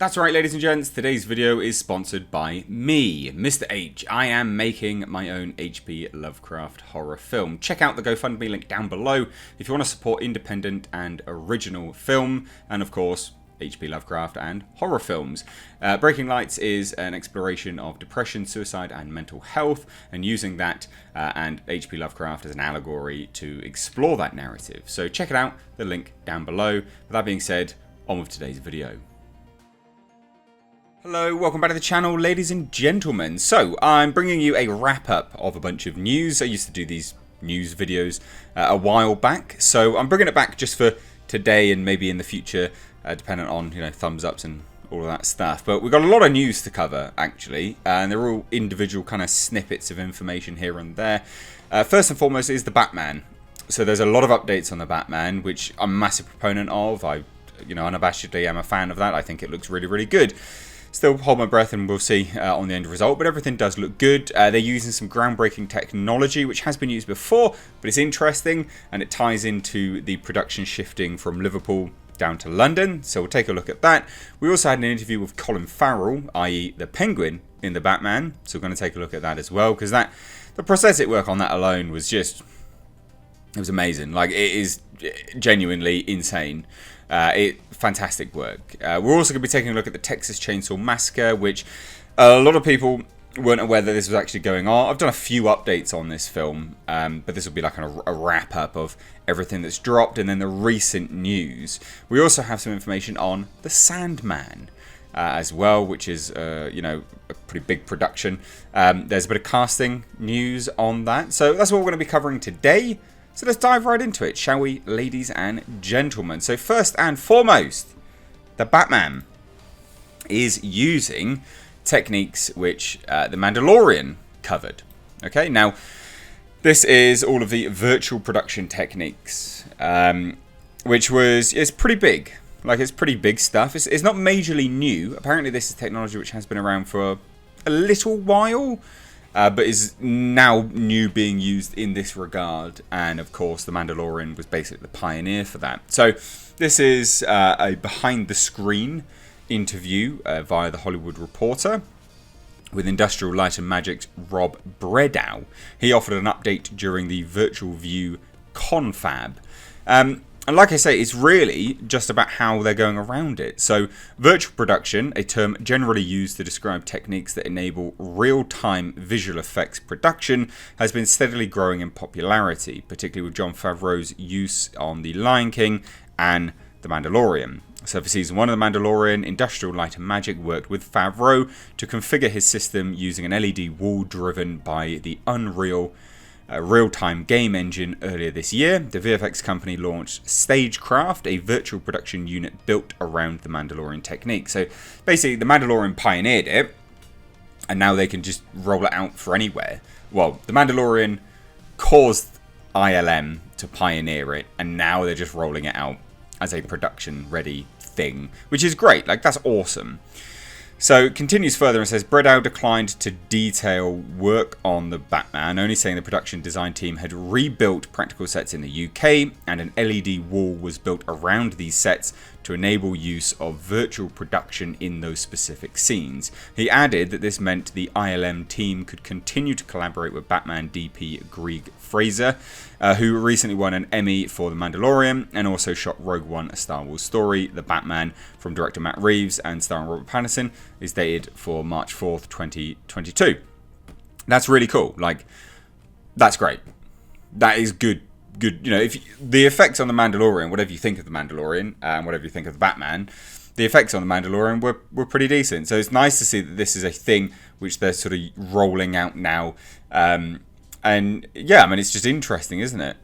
That's right, ladies and gents, today's video is sponsored by me, Mr. H. I am making my own H.P. Lovecraft horror film. Check out the GoFundMe link down below if you want to support independent and original film, and of course, H.P. Lovecraft and horror films. Breaking Lights is an exploration of depression, suicide, and mental health, and using that and H.P. Lovecraft as an allegory to explore that narrative. So check it out, the link down below. With that being said, on with today's video. Hello, welcome back to the channel, ladies and gentlemen. So, I'm bringing you a wrap-up of a bunch of news. I used to do these news videos a while back, so I'm bringing it back just for today and maybe in the future, depending on, thumbs ups and all of that stuff. But we've got a lot of news to cover, actually, and they're all individual kind of snippets of information here and there. First and foremost is the Batman. So there's a lot of updates on the Batman, which I'm a massive proponent of. I, unabashedly am a fan of that. I think it looks really, really good. Still hold my breath and we'll see on the end result, but everything does look good. They're using some groundbreaking technology which has been used before, but it's interesting and it ties into the production shifting from Liverpool down to London, so we'll take a look at that. We also had an interview with Colin Farrell, i.e. the Penguin in the Batman, so we're going to take a look at that as well, because the prosthetic work on that alone was just, it was amazing. Like, it is genuinely insane. Fantastic work. We're also going to be taking a look at the Texas Chainsaw Massacre, which a lot of people weren't aware that this was actually going on. I've done a few updates on this film, but this will be like a wrap-up of everything that's dropped and then the recent news. We also have some information on the Sandman as well, which is, a pretty big production. There's a bit of casting news on that. So that's what we're going to be covering today. So let's dive right into it, shall we, ladies and gentlemen? So first and foremost, the Batman is using techniques which the Mandalorian covered. Okay, now this is all of the virtual production techniques, which is pretty big. Like, it's pretty big stuff. It's not majorly new. Apparently this is technology which has been around for a little while. But is now being used in this regard, and of course the Mandalorian was basically the pioneer for that. So this is a behind-the-screen interview via The Hollywood Reporter with Industrial Light and Magic's Rob Bredow. He offered an update during the Virtual View confab. And like I say, it's really just about how they're going around it. So, virtual production, a term generally used to describe techniques that enable real-time visual effects production, has been steadily growing in popularity, particularly with Jon Favreau's use on The Lion King and The Mandalorian. So for Season 1 of The Mandalorian, Industrial Light and Magic worked with Favreau to configure his system using an LED wall driven by the Unreal real-time game engine earlier this year. The VFX company launched Stagecraft, a virtual production unit built around the Mandalorian technique. So basically, the Mandalorian pioneered it, and now they can just roll it out for anywhere. Well, the Mandalorian caused ILM to pioneer it, and now they're just rolling it out as a production-ready thing, which is great. Like, that's awesome. So it continues further and says, Bredow declined to detail work on the Batman, only saying the production design team had rebuilt practical sets in the UK, and an LED wall was built around these sets to enable use of virtual production in those specific scenes. He added that this meant the ILM team could continue to collaborate with Batman DP Greg Fraser, who recently won an Emmy for The Mandalorian and also shot Rogue One, A Star Wars Story. The Batman, from director Matt Reeves and starring Robert Pattinson, is dated for March 4th, 2022. That's really cool. Like, that's great. That is good. If the effects on The Mandalorian, whatever you think of The Mandalorian, and whatever you think of the Batman, the effects on The Mandalorian were pretty decent. So it's nice to see that this is a thing which they're sort of rolling out now. And yeah, I mean, it's just interesting, isn't it?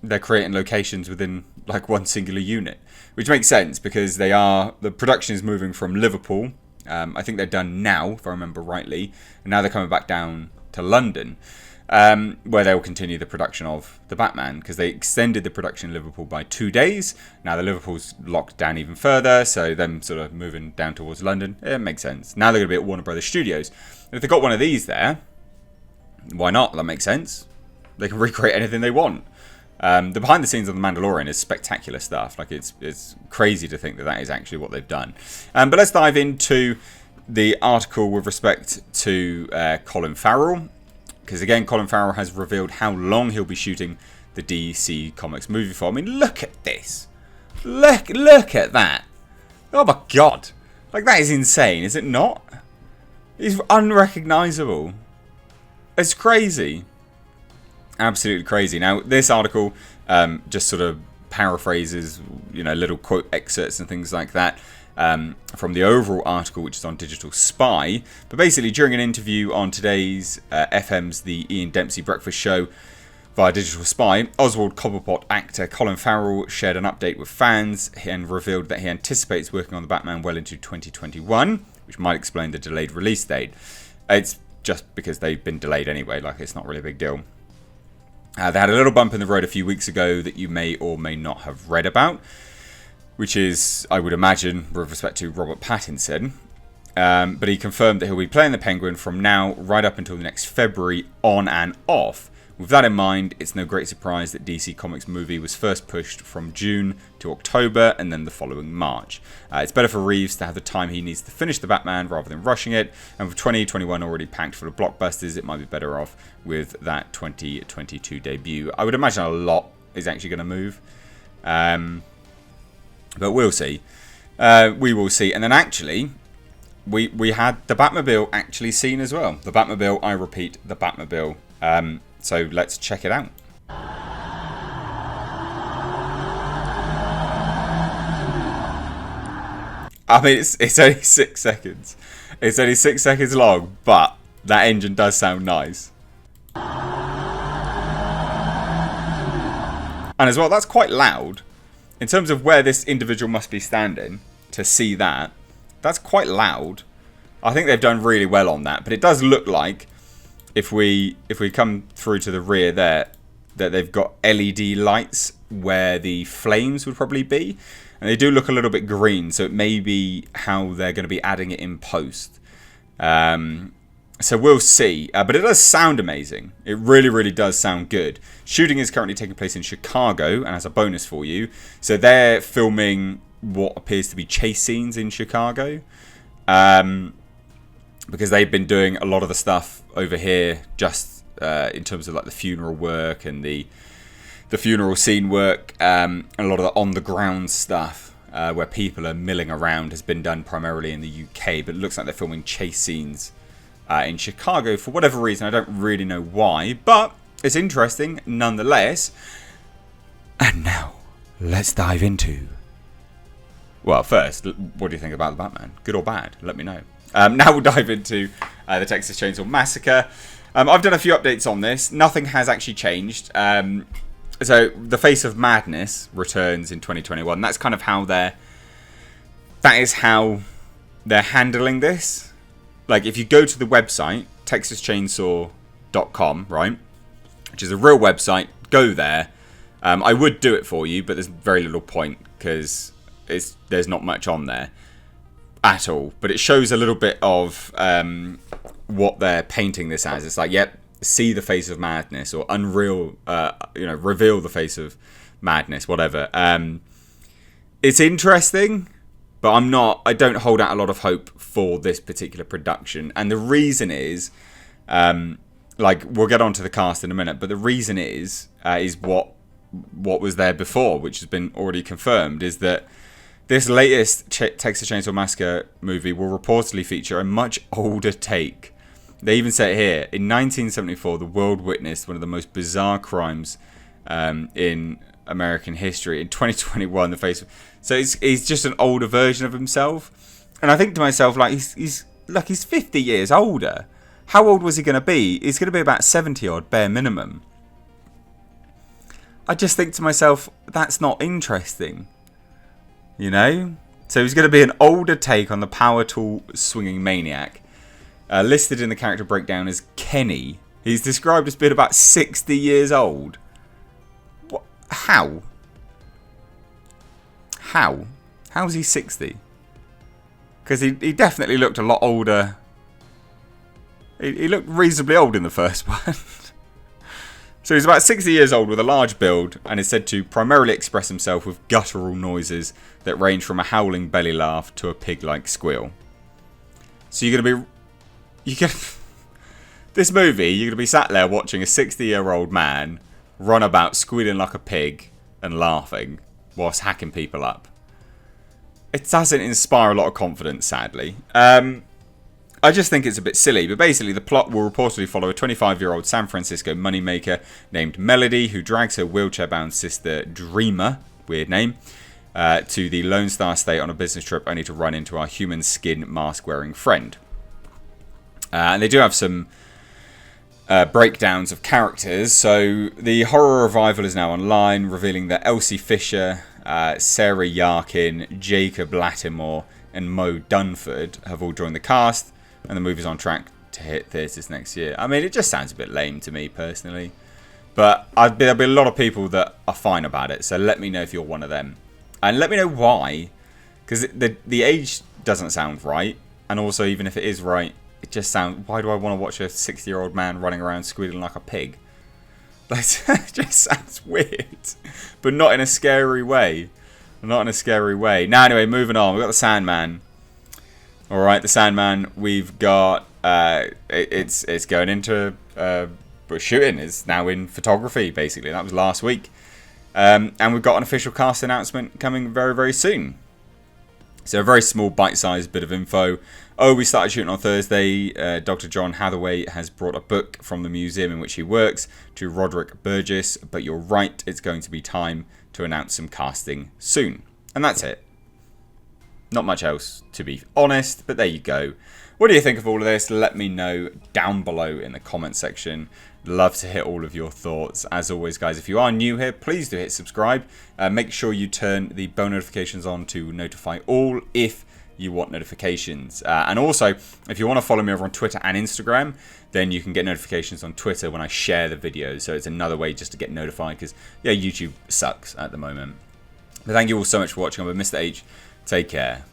They're creating locations within like one singular unit, which makes sense because the production is moving from Liverpool. I think they're done now, if I remember rightly, and now they're coming back down to London, where they will continue the production of the Batman, because they extended the production in Liverpool by 2 days. Now the Liverpool's locked down even further, so them sort of moving down towards London, it makes sense. Now they're going to be at Warner Brothers Studios, and if they've got one of these there, why not? That makes sense. They can recreate anything they want. The behind the scenes of The Mandalorian is spectacular stuff. Like, it's crazy to think that that is actually what they've done. But let's dive into the article with respect to Colin Farrell. Because, again, Colin Farrell has revealed how long he'll be shooting the DC Comics movie for. I mean, look at this. Look at that. Oh, my God. Like, that is insane, is it not? He's unrecognisable. It's crazy. Absolutely crazy. Now, this article just sort of paraphrases, little quote excerpts and things like that from the overall article, which is on Digital Spy. But basically, during an interview on today's FM's The Ian Dempsey Breakfast Show via Digital Spy, Oswald Cobblepot actor Colin Farrell shared an update with fans and revealed that he anticipates working on the Batman well into 2021, which might explain the delayed release date. It's just because they've been delayed anyway, like it's not really a big deal. They had a little bump in the road a few weeks ago that you may or may not have read about, which is, I would imagine, with respect to Robert Pattinson. But he confirmed that he'll be playing the Penguin from now right up until the next February, on and off. With that in mind, it's no great surprise that DC Comics movie was first pushed from June to October and then the following March. It's better for Reeves to have the time he needs to finish the Batman rather than rushing it, and with 2021 already packed full of blockbusters, it might be better off with that 2022 debut. I would imagine a lot is actually going to move, but we'll see. We will see. And then actually, we had the Batmobile actually seen as well. The Batmobile, I repeat, the Batmobile. So let's check it out. I mean, it's only 6 seconds. It's only 6 seconds long, but that engine does sound nice. And as well, that's quite loud. In terms of where this individual must be standing to see that, that's quite loud. I think they've done really well on that, but it does look like if we come through to the rear there, that they've got LED lights where the flames would probably be. And they do look a little bit green, so it may be how they're going to be adding it in post. So we'll see. But it does sound amazing. It really, really does sound good. Shooting is currently taking place in Chicago, and as a bonus for you, so they're filming what appears to be chase scenes in Chicago. Because they've been doing a lot of the stuff over here just in terms of like the funeral work and the funeral scene work, and a lot of the on-the-ground stuff where people are milling around has been done primarily in the UK, but it looks like they're filming chase scenes in Chicago for whatever reason. I don't really know why, but it's interesting nonetheless. And now, let's dive into... Well, first, what do you think about the Batman? Good or bad? Let me know. Now we'll dive into the Texas Chainsaw Massacre. I've done a few updates on this. Nothing has actually changed. So the Face of Madness returns in 2021. That's kind of how that is how they're handling this. Like, if you go to the website, texaschainsaw.com, right, which is a real website, go there. I would do it for you, but there's very little point because there's not much on there at all. But it shows a little bit of what they're painting this as. It's like, yep, see the Face of Madness, or Unreal, reveal the Face of Madness, whatever. It's interesting, but I don't hold out a lot of hope for this particular production. And the reason is, we'll get onto the cast in a minute, but the reason is what was there before, which has been already confirmed, is that this latest Texas Chainsaw Massacre movie will reportedly feature a much older take. They even say it here. In 1974, the world witnessed one of the most bizarre crimes in American history. In 2021, the face... So he's just an older version of himself. And I think to myself, like, he's 50 years older. How old was he going to be? He's going to be about 70 odd, bare minimum. I just think to myself, that's not interesting. You know? So he's going to be an older take on the power tool swinging maniac. Listed in the character breakdown as Kenny. He's described as being about 60 years old. What? How? How is he 60? Because he definitely looked a lot older. He looked reasonably old in the first one. So he's about 60 years old with a large build and is said to primarily express himself with guttural noises that range from a howling belly laugh to a pig-like squeal. So this movie, you're going to be sat there watching a 60-year-old man run about squealing like a pig and laughing whilst hacking people up. It doesn't inspire a lot of confidence, sadly. I just think it's a bit silly, but basically the plot will reportedly follow a 25-year-old San Francisco moneymaker named Melody, who drags her wheelchair-bound sister Dreamer, weird name, to the Lone Star State on a business trip, only to run into our human skin mask-wearing friend. And they do have some breakdowns of characters. So the horror revival is now online, revealing that Elsie Fisher, Sarah Yarkin, Jacob Lattimore, and Mo Dunford have all joined the cast. And the movie's on track to hit theatres next year. I mean, it just sounds a bit lame to me, personally. But there'll be a lot of people that are fine about it. So let me know if you're one of them. And let me know why. Because the age doesn't sound right. And also, even if it is right, it just sounds... Why do I want to watch a 60-year-old man running around squealing like a pig? Like, it just sounds weird. But not in a scary way. Not in a scary way. Now, anyway, moving on. We've got the Sandman. Alright, the Sandman, we've got, it's going into shooting. It's now in photography, basically. That was last week. And we've got an official cast announcement coming very, very soon. So a very small, bite-sized bit of info. Oh, we started shooting on Thursday. Dr. John Hathaway has brought a book from the museum in which he works to Roderick Burgess. But you're right, it's going to be time to announce some casting soon. And that's it. Not much else, to be honest, but there you go. What do you think of all of this? Let me know down below in the comment section. Love to hear all of your thoughts. As always, guys, if you are new here, please do hit subscribe. Make sure you turn the bell notifications on to notify all if you want notifications. And also, if you want to follow me over on Twitter and Instagram, then you can get notifications on Twitter when I share the videos. So it's another way just to get notified because, yeah, YouTube sucks at the moment. But thank you all so much for watching. I'm Mr. H. Take care.